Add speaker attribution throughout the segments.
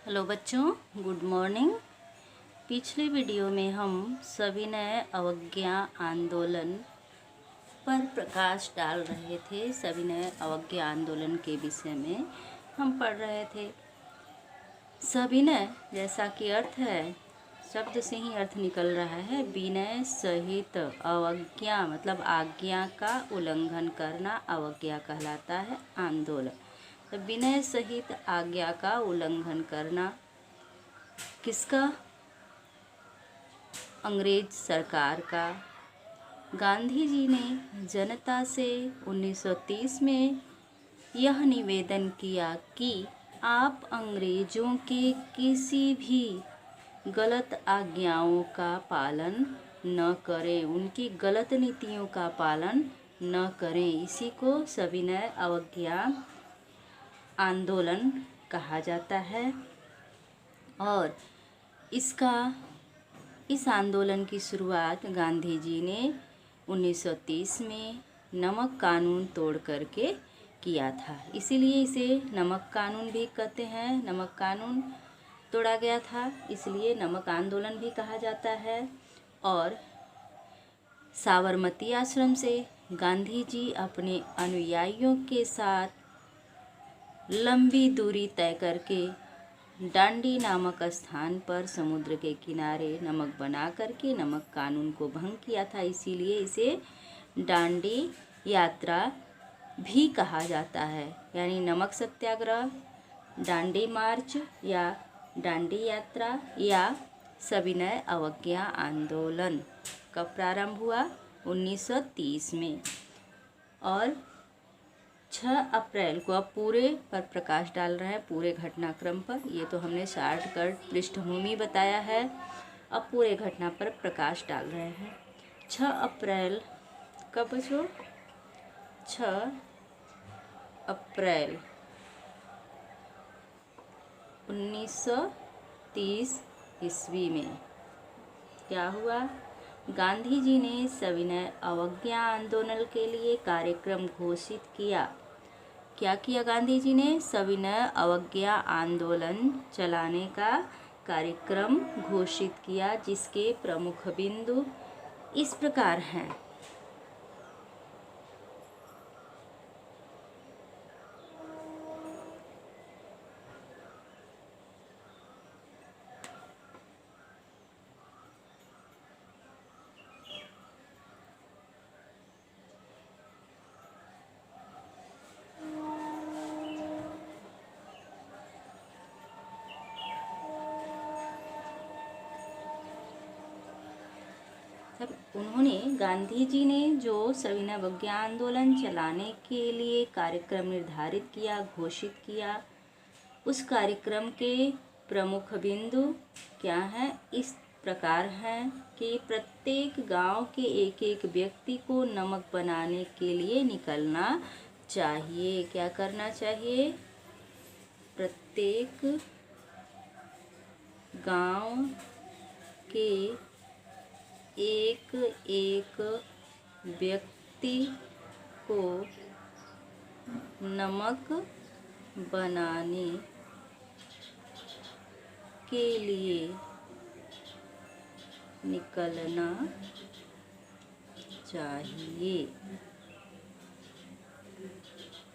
Speaker 1: Hello बच्चों, good morning. पिछले video में हम सविनय अवज्ञा आंदोलन पर प्रकाश डाल रहे थे। सविनय अवज्ञा आंदोलन के विषय में हम पढ़ रहे थे। सविनय जैसा कि अर्थ है, शब्द से ही अर्थ निकल रहा है। विनय सहित अवज्ञा मतलब आज्ञा का उल्लंघन करना अवज्ञा कहलाता है। आंदोलन तो विनय सहित आज्ञा का उल्लंघन करना किसका? अंग्रेज सरकार का। गांधी जी ने जनता से 1930 में यह निवेदन किया कि आप अंग्रेजों के किसी भी गलत आज्ञाओं का पालन न करें, उनकी गलत नीतियों का पालन न करें। इसी को सविनय अवज्ञा आंदोलन कहा जाता है। और इस आंदोलन की शुरुआत गांधी जी ने 1930 में नमक कानून तोड़ करके किया था। इसीलिए इसे नमक कानून भी कहते हैं। नमक कानून तोड़ा गया था, इसलिए नमक आंदोलन भी कहा जाता है। और साबरमती आश्रम से गांधी जी अपने अनुयायियों के साथ लंबी दूरी तय करके डांडी नामक स्थान पर समुद्र के किनारे नमक बना करके नमक कानून को भंग किया था। इसीलिए इसे डांडी यात्रा भी कहा जाता है। यानी नमक सत्याग्रह, डांडी मार्च या डांडी यात्रा या सविनय अवज्ञा आंदोलन कब प्रारंभ हुआ? 1930 में। और 6 अप्रैल को, अब पूरे पर प्रकाश डाल रहे हैं, पूरे घटनाक्रम पर। ये तो हमने शॉर्टकट पृष्ठभूमि बताया है, अब पूरे घटना पर प्रकाश डाल रहे हैं। 6 अप्रैल कब बच्चों? 6 अप्रैल 1930 ईस्वी में क्या हुआ? गांधी जी ने सविनय अवज्ञा आंदोलन के लिए कार्यक्रम घोषित किया। क्या किया गांधी जी ने? सविनय अवज्ञा आंदोलन चलाने का कार्यक्रम घोषित किया, जिसके प्रमुख बिंदु इस प्रकार हैं। उन्होंने, गांधी जी ने जो सविनय अवज्ञा आंदोलन चलाने के लिए कार्यक्रम निर्धारित किया, घोषित किया, उस कार्यक्रम के प्रमुख बिंदु क्या हैं? इस प्रकार हैं कि प्रत्येक गांव के एक एक व्यक्ति को नमक बनाने के लिए निकलना चाहिए। क्या करना चाहिए? प्रत्येक गांव के एक एक व्यक्ति को नमक बनाने के लिए निकलना चाहिए।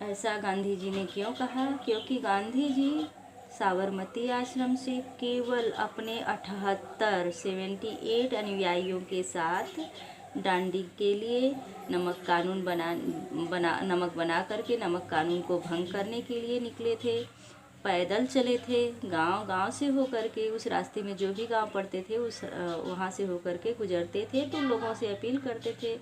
Speaker 1: ऐसा गांधी जी ने क्यों कहा? क्योंकि गांधी जी साबरमती आश्रम से केवल अपने 78 अनुयायियों के साथ डांडी के लिए नमक बना करके नमक कानून को भंग करने के लिए निकले थे। पैदल चले थे, गांव से होकर के, उस रास्ते में जो भी गांव पड़ते थे वहां से होकर के गुजरते थे। तो लोगों से अपील करते थे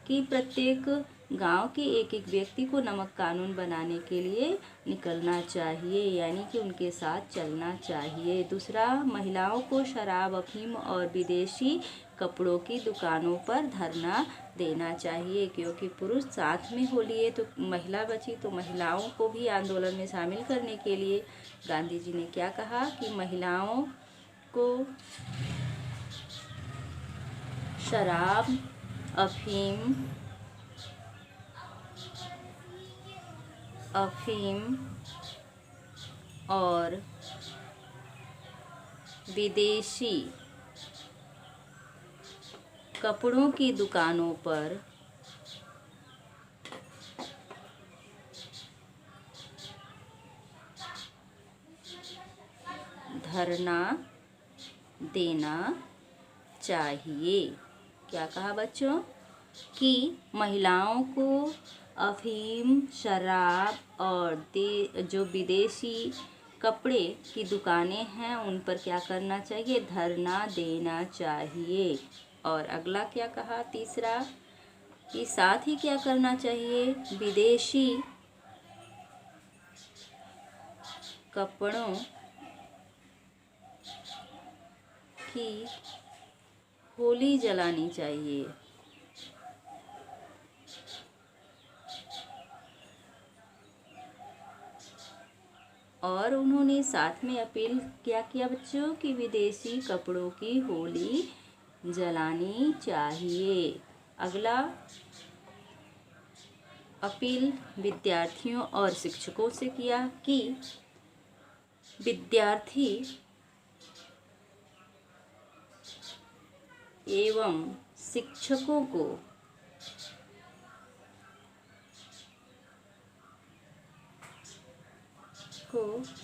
Speaker 1: कि प्रत्येक गांव के एक एक व्यक्ति को नमक कानून बनाने के लिए निकलना चाहिए, यानी कि उनके साथ चलना चाहिए। दूसरा, महिलाओं को शराब, अफीम और विदेशी कपड़ों की दुकानों पर धरना देना चाहिए। क्योंकि पुरुष साथ में हो लिए तो महिला बची, तो महिलाओं को भी आंदोलन में शामिल करने के लिए गांधी जी ने क्या कहा कि महिलाओं को शराब, अफीम और विदेशी कपड़ों की दुकानों पर धरना देना चाहिए। क्या कहा बच्चों कि महिलाओं को अफीम, शराब और जो विदेशी कपड़े की दुकानें हैं उन पर क्या करना चाहिए, धरना देना चाहिए। और अगला क्या कहा, तीसरा, कि साथ ही क्या करना चाहिए, विदेशी कपड़ों की होली जलानी चाहिए। और उन्होंने साथ में अपील क्या किया बच्चों कि विदेशी कपड़ों की होली जलानी चाहिए। अगला, अपील विद्यार्थियों और शिक्षकों से किया कि विद्यार्थी एवं शिक्षकों को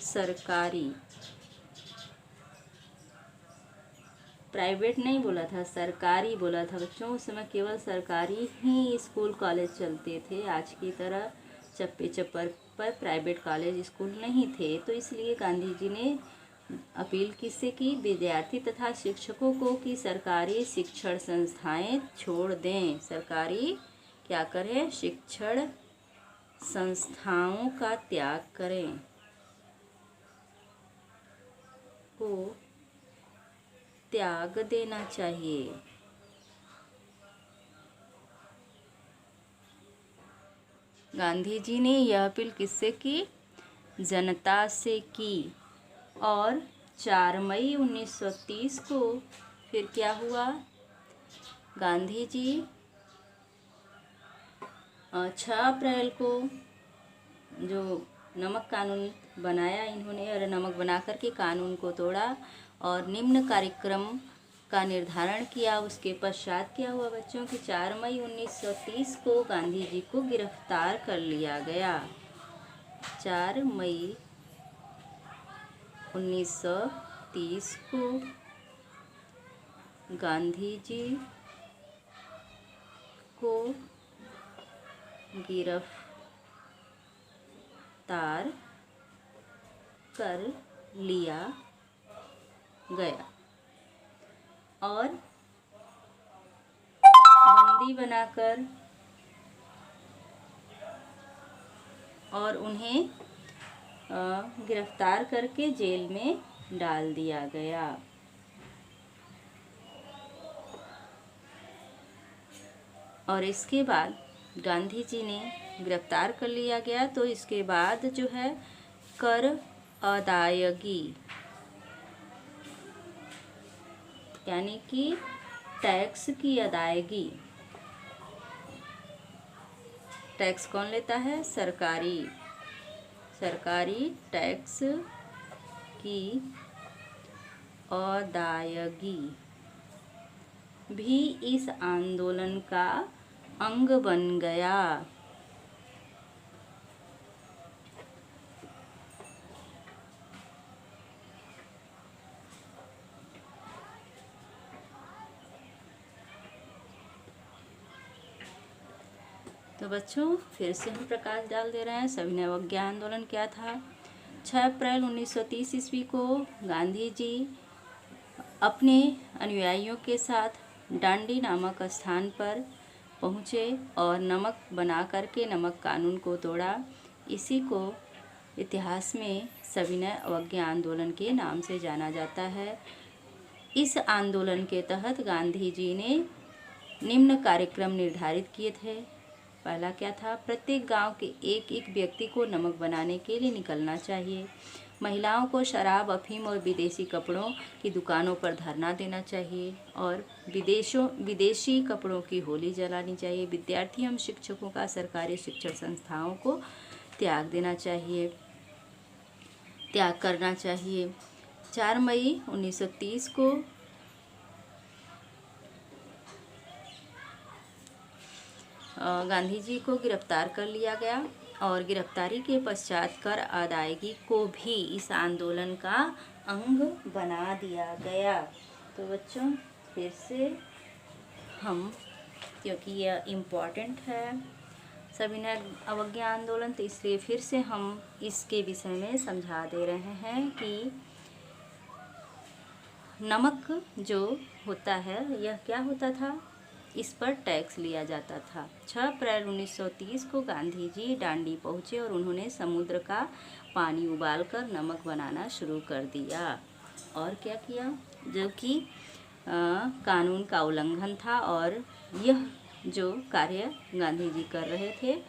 Speaker 1: सरकारी, प्राइवेट नहीं बोला था, सरकारी बोला था बच्चों। उस समय केवल सरकारी ही स्कूल कॉलेज चलते थे, आज की तरह चप्पे चप्पर पर प्राइवेट कॉलेज स्कूल नहीं थे। तो इसलिए गांधी जी ने अपील किससे की, विद्यार्थी तथा शिक्षकों को कि सरकारी शिक्षण संस्थाएं छोड़ दें। सरकारी क्या करें, शिक्षण संस्थाओं का त्याग करें, को त्याग देना चाहिए। गांधी जी ने यह अपील किससे की, जनता से की। और 4 मई 1930 को फिर क्या हुआ, गांधी जी 6 अप्रैल को जो नमक कानून बनाया इन्होंने, और नमक बना करके कानून को तोड़ा और निम्न कार्यक्रम का निर्धारण किया। उसके पश्चात क्या हुआ बच्चों कि 4 मई 1930 को गांधी जी को गिरफ्तार कर लिया गया। 4 मई 1930 को गांधी जी को गिरफ्तार कर लिया गया और बंदी बनाकर और उन्हें गिरफ्तार करके जेल में डाल दिया गया। और इसके बाद गांधी जी ने गिरफ्तार कर लिया गया, तो इसके बाद जो है कर अदायगी, यानी कि टैक्स की अदायगी, टैक्स कौन लेता है, सरकारी टैक्स की अदायगी भी इस आंदोलन का अंग बन गया। तो बच्चों फिर से हम प्रकाश डाल दे रहे हैं, सविनय अवज्ञा आंदोलन क्या था। 6 अप्रैल 1930 ईस्वी को गांधी जी अपने अनुयायियों के साथ डांडी नामक स्थान पर पहुँचे और नमक बना करके नमक कानून को तोड़ा। इसी को इतिहास में सविनय अवज्ञा आंदोलन के नाम से जाना जाता है। इस आंदोलन के तहत गांधी जी ने निम्न कार्यक्रम निर्धारित किए थे। पहला क्या था, प्रत्येक गांव के एक एक व्यक्ति को नमक बनाने के लिए निकलना चाहिए। महिलाओं को शराब, अफीम और विदेशी कपड़ों की दुकानों पर धरना देना चाहिए और विदेशी कपड़ों की होली जलानी चाहिए। विद्यार्थी एवं शिक्षकों का सरकारी शिक्षण संस्थाओं को त्याग करना चाहिए। 4 मई 1930 को गांधी जी को गिरफ्तार कर लिया गया और गिरफ्तारी के पश्चात कर अदायगी को भी इस आंदोलन का अंग बना दिया गया। तो बच्चों फिर से हम, क्योंकि यह इम्पॉर्टेंट है सविनय अवज्ञा आंदोलन, तो इसलिए फिर से हम इसके विषय में समझा दे रहे हैं कि नमक जो होता है यह क्या होता था, इस पर टैक्स लिया जाता था। 6 अप्रैल 1930 को गांधी जी डांडी पहुँचे और उन्होंने समुद्र का पानी उबालकर नमक बनाना शुरू कर दिया। और क्या किया, जो कि कानून का उल्लंघन था, और यह जो कार्य गांधी जी कर रहे थे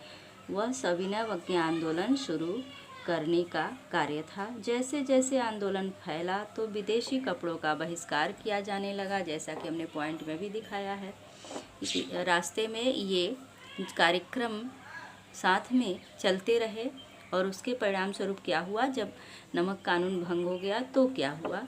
Speaker 1: वह सविनय अवज्ञा आंदोलन शुरू करने का कार्य था। जैसे जैसे आंदोलन फैला तो विदेशी कपड़ों का बहिष्कार किया जाने लगा, जैसा कि हमने पॉइंट में भी दिखाया है। रास्ते में ये कार्यक्रम साथ में चलते रहे और उसके परिणाम स्वरूप क्या हुआ, जब नमक कानून भंग हो गया तो क्या हुआ,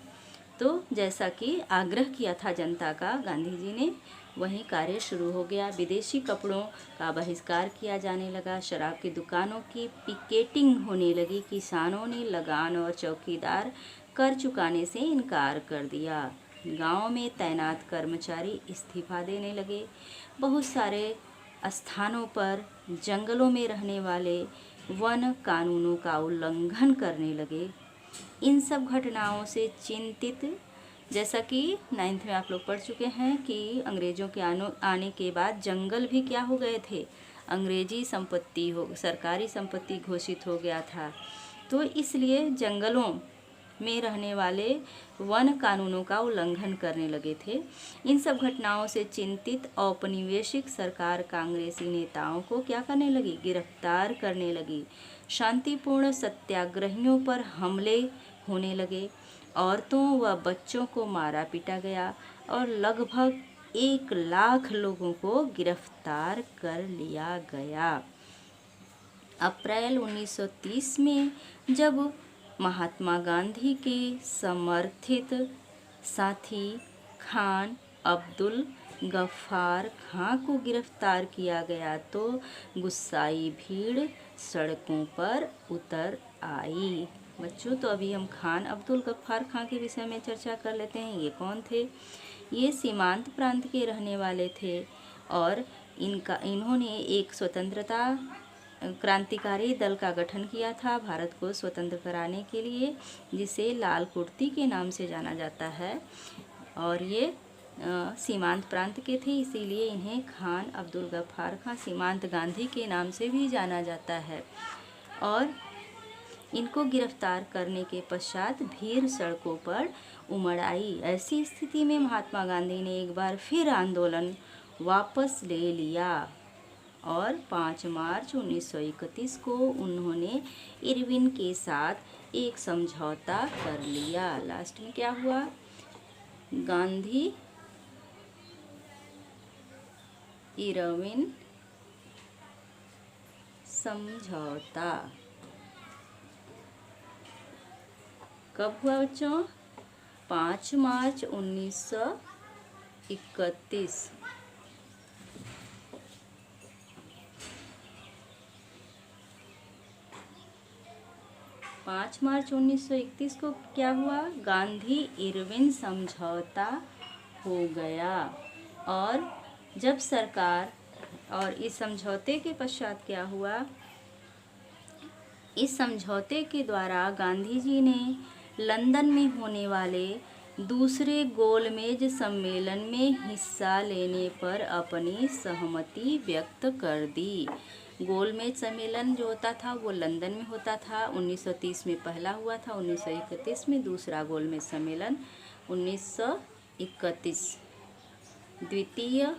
Speaker 1: तो जैसा कि आग्रह किया था जनता का गांधी जी ने, वहीं कार्य शुरू हो गया। विदेशी कपड़ों का बहिष्कार किया जाने लगा, शराब की दुकानों की पिकेटिंग होने लगी, किसानों ने लगान और चौकीदार कर चुकाने से इनकार कर दिया, गांव में तैनात कर्मचारी इस्तीफा देने लगे, बहुत सारे स्थानों पर जंगलों में रहने वाले वन कानूनों का उल्लंघन करने लगे। इन सब घटनाओं से चिंतित, जैसा कि 9th में आप लोग पढ़ चुके हैं कि अंग्रेज़ों के आने के बाद जंगल भी क्या हो गए थे, अंग्रेजी संपत्ति सरकारी संपत्ति घोषित हो गया था। तो इसलिए जंगलों में रहने वाले वन कानूनों का उल्लंघन करने लगे थे। इन सब घटनाओं से चिंतित औपनिवेशिक सरकार कांग्रेसी नेताओं को क्या करने लगी, गिरफ्तार करने लगी। शांतिपूर्ण सत्याग्रहियों पर हमले होने लगे, औरतों व बच्चों को मारा पीटा गया और लगभग 1 लाख लोगों को गिरफ्तार कर लिया गया। अप्रैल 1930 में जब महात्मा गांधी के समर्थित साथी खान अब्दुल गफ्फार खां को गिरफ्तार किया गया तो गुस्साई भीड़ सड़कों पर उतर आई। बच्चों, तो अभी हम खान अब्दुल गफ्फार खां के विषय में चर्चा कर लेते हैं। ये कौन थे? ये सीमांत प्रांत के रहने वाले थे और इन्होंने एक स्वतंत्रता क्रांतिकारी दल का गठन किया था भारत को स्वतंत्र कराने के लिए, जिसे लाल कुर्ती के नाम से जाना जाता है। और ये सीमांत प्रांत के थे, इसीलिए इन्हें खान अब्दुल गफ्फार खां सीमांत गांधी के नाम से भी जाना जाता है। और इनको गिरफ्तार करने के पश्चात भीड़ सड़कों पर उमड़ आई। ऐसी स्थिति में महात्मा गांधी ने एक बार फिर आंदोलन वापस ले लिया और 5 मार्च 1931 को उन्होंने इरविन के साथ एक समझौता कर लिया। लास्ट में क्या हुआ? गांधी इरविन समझौता कब हुआ बच्चों? 5 मार्च 1931। 5 मार्च 1931 को क्या हुआ? गांधी इरविन समझौता हो गया। और जब सरकार, और इस समझौते के पश्चात क्या हुआ? इस समझौते के द्वारा गांधी जी ने लंदन में होने वाले दूसरे गोलमेज सम्मेलन में हिस्सा लेने पर अपनी सहमति व्यक्त कर दी। गोलमेज सम्मेलन जो होता था वो लंदन में होता था। 1930 में पहला हुआ था, 1931 में दूसरा गोलमेज सम्मेलन, 1931 द्वितीय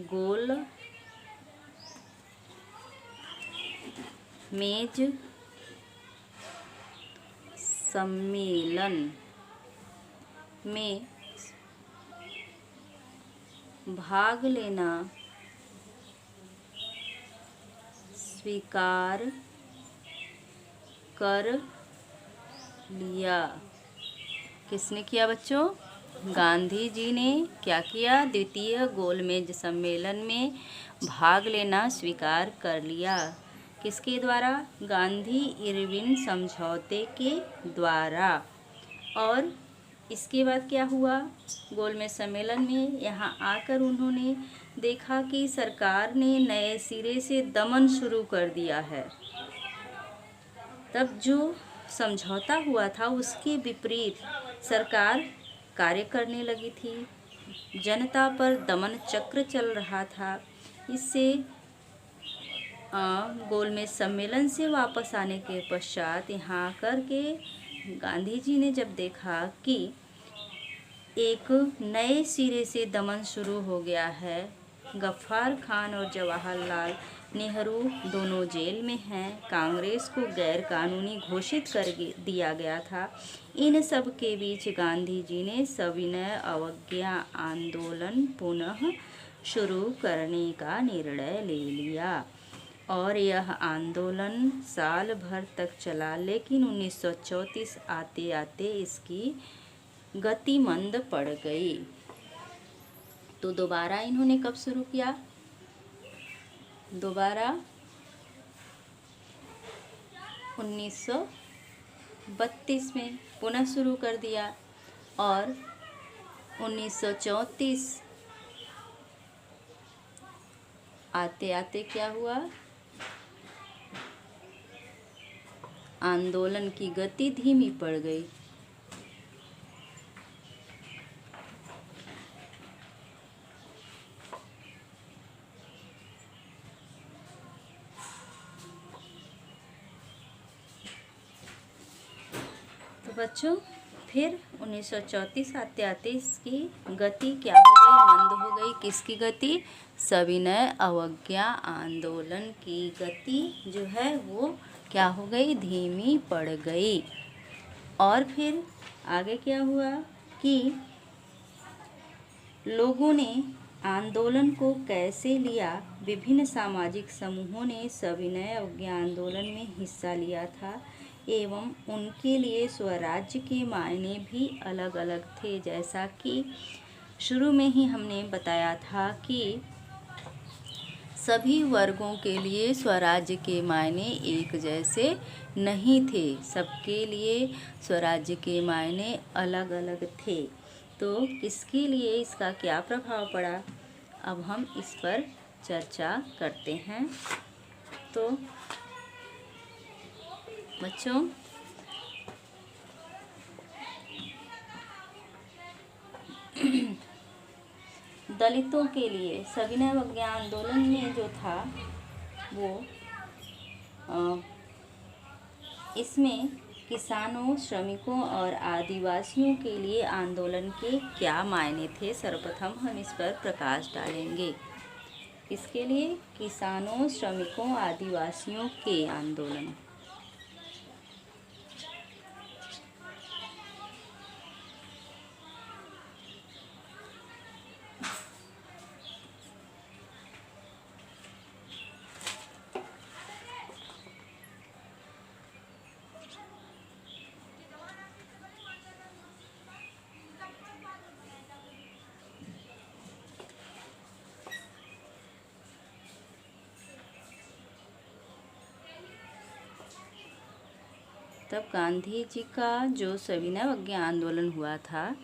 Speaker 1: गोल मेज सम्मेलन में भाग लेना स्वीकार कर लिया। किसने किया बच्चों? गांधी जी ने क्या किया? द्वितीय गोलमेज सम्मेलन में भाग लेना स्वीकार कर लिया। किसके द्वारा? गांधी इरविन समझौते के द्वारा। और इसके बाद क्या हुआ? गोलमेज सम्मेलन में यहाँ आकर उन्होंने देखा कि सरकार ने नए सिरे से दमन शुरू कर दिया है। तब जो समझौता हुआ था उसके विपरीत सरकार कार्य करने लगी थी। जनता पर दमन चक्र चल रहा था। इससे गोलमेज सम्मेलन से वापस आने के पश्चात यहाँ आकर के गांधी जी ने जब देखा कि एक नए सिरे से दमन शुरू हो गया है, गफ्फार खान और जवाहरलाल नेहरू दोनों जेल में हैं, कांग्रेस को गैर कानूनी घोषित कर दिया गया था। इन सब के बीच गांधी जी ने सविनय अवज्ञा आंदोलन पुनः शुरू करने का निर्णय ले लिया और यह आंदोलन साल भर तक चला, लेकिन 1934 आते आते इसकी गति मंद पड़ गई। तो दोबारा इन्होंने कब शुरू किया? दोबारा 1932 में पुनः शुरू कर दिया और 1934 आते आते क्या हुआ? आंदोलन की गति धीमी पड़ गई। तो बच्चों फिर 1934 आते आते इसकी गति क्या हो गई? मंद हो गई। किसकी गति? सविनय अवज्ञा आंदोलन की गति जो है वो क्या हो गई? धीमी पड़ गई। और फिर आगे क्या हुआ कि लोगों ने आंदोलन को कैसे लिया? विभिन्न सामाजिक समूहों ने सविनय अवज्ञा आंदोलन में हिस्सा लिया था एवं उनके लिए स्वराज्य के मायने भी अलग अलग थे। जैसा कि शुरू में ही हमने बताया था कि सभी वर्गों के लिए स्वराज्य के मायने एक जैसे नहीं थे, सबके लिए स्वराज्य के मायने अलग अलग थे। तो किसके लिए इसका क्या प्रभाव पड़ा, अब हम इस पर चर्चा करते हैं। तो बच्चों दलितों के लिए सविनय अवज्ञा आंदोलन में जो था वो इसमें किसानों, श्रमिकों और आदिवासियों के लिए आंदोलन के क्या मायने थे, सर्वप्रथम हम इस पर प्रकाश डालेंगे। इसके लिए किसानों, श्रमिकों, आदिवासियों के आंदोलन। तब गांधी जी का जो सविनय अवज्ञा आंदोलन हुआ था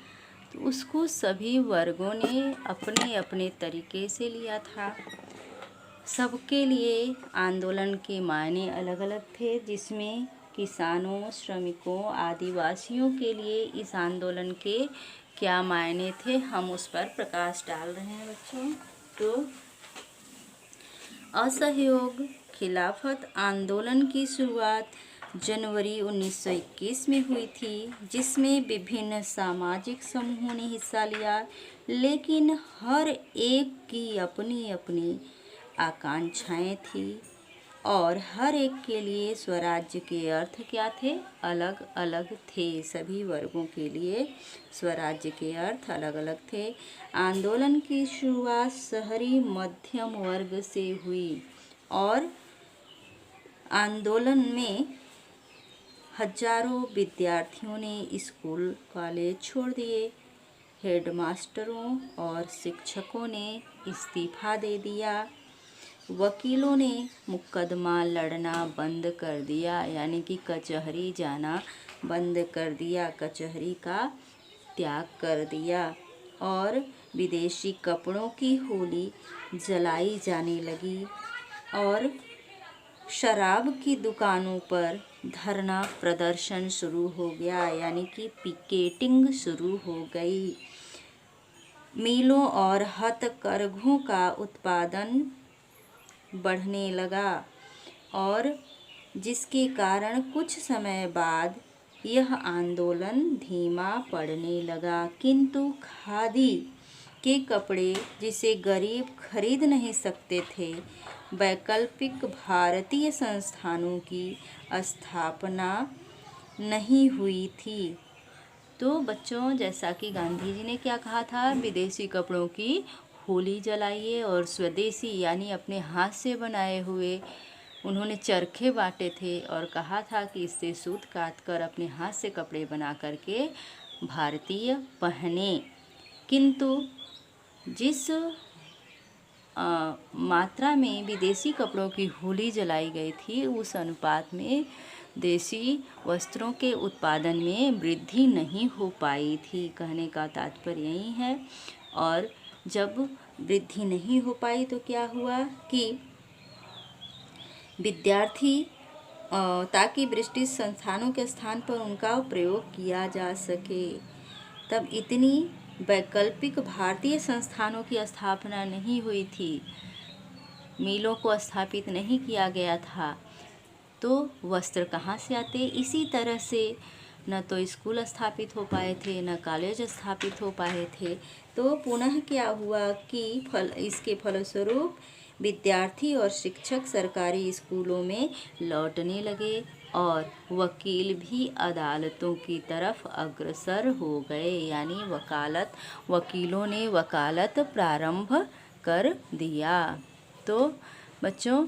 Speaker 1: तो उसको सभी वर्गों ने अपने अपने तरीके से लिया था। सबके लिए आंदोलन के मायने अलग अलग थे, जिसमें किसानों, श्रमिकों, आदिवासियों के लिए इस आंदोलन के क्या मायने थे, हम उस पर प्रकाश डाल रहे हैं बच्चों। तो असहयोग खिलाफत आंदोलन की शुरुआत जनवरी 1921 में हुई थी, जिसमें विभिन्न सामाजिक समूहों ने हिस्सा लिया, लेकिन हर एक की अपनी अपनी आकांक्षाएं थी और हर एक के लिए स्वराज्य के अर्थ क्या थे, अलग अलग थे। सभी वर्गों के लिए स्वराज्य के अर्थ अलग अलग थे। आंदोलन की शुरुआत शहरी मध्यम वर्ग से हुई और आंदोलन में हजारों विद्यार्थियों ने स्कूल कॉलेज छोड़ दिए। हेडमास्टरों और शिक्षकों ने इस्तीफा दे दिया। वकीलों ने मुकदमा लड़ना बंद कर दिया, यानी कि कचहरी जाना बंद कर दिया, कचहरी का त्याग कर दिया। और विदेशी कपड़ों की होली जलाई जाने लगी और शराब की दुकानों पर धरना प्रदर्शन शुरू हो गया, यानी कि पिकेटिंग शुरू हो गई। मिलों और हथकरघों का उत्पादन बढ़ने लगा और जिसके कारण कुछ समय बाद यह आंदोलन धीमा पड़ने लगा। किंतु खादी के कपड़े जिसे गरीब खरीद नहीं सकते थे, वैकल्पिक भारतीय संस्थानों की स्थापना नहीं हुई थी। तो बच्चों, जैसा कि गांधी जी ने क्या कहा था, विदेशी कपड़ों की होली जलाइए और स्वदेशी यानी अपने हाथ से बनाए हुए उन्होंने चरखे बांटे थे और कहा था कि इससे सूत काट कर अपने हाथ से कपड़े बना करके भारतीय पहने। किंतु जिस मात्रा में विदेशी कपड़ों की होली जलाई गई थी, उस अनुपात में देसी वस्त्रों के उत्पादन में वृद्धि नहीं हो पाई थी। कहने का तात्पर्य यही है। और जब वृद्धि नहीं हो पाई तो क्या हुआ कि विद्यार्थी ताकि ब्रिटिश संस्थानों के स्थान पर उनका प्रयोग किया जा सके, तब इतनी वैकल्पिक भारतीय संस्थानों की स्थापना नहीं हुई थी, मिलों को स्थापित नहीं किया गया था, तो वस्त्र कहाँ से आते। इसी तरह से न तो स्कूल स्थापित हो पाए थे, न कॉलेज स्थापित हो पाए थे। तो पुनः क्या हुआ कि इसके फलस्वरूप विद्यार्थी और शिक्षक सरकारी स्कूलों में लौटने लगे और वकील भी अदालतों की तरफ अग्रसर हो गए, यानी वकीलों ने वकालत प्रारंभ कर दिया। तो बच्चों,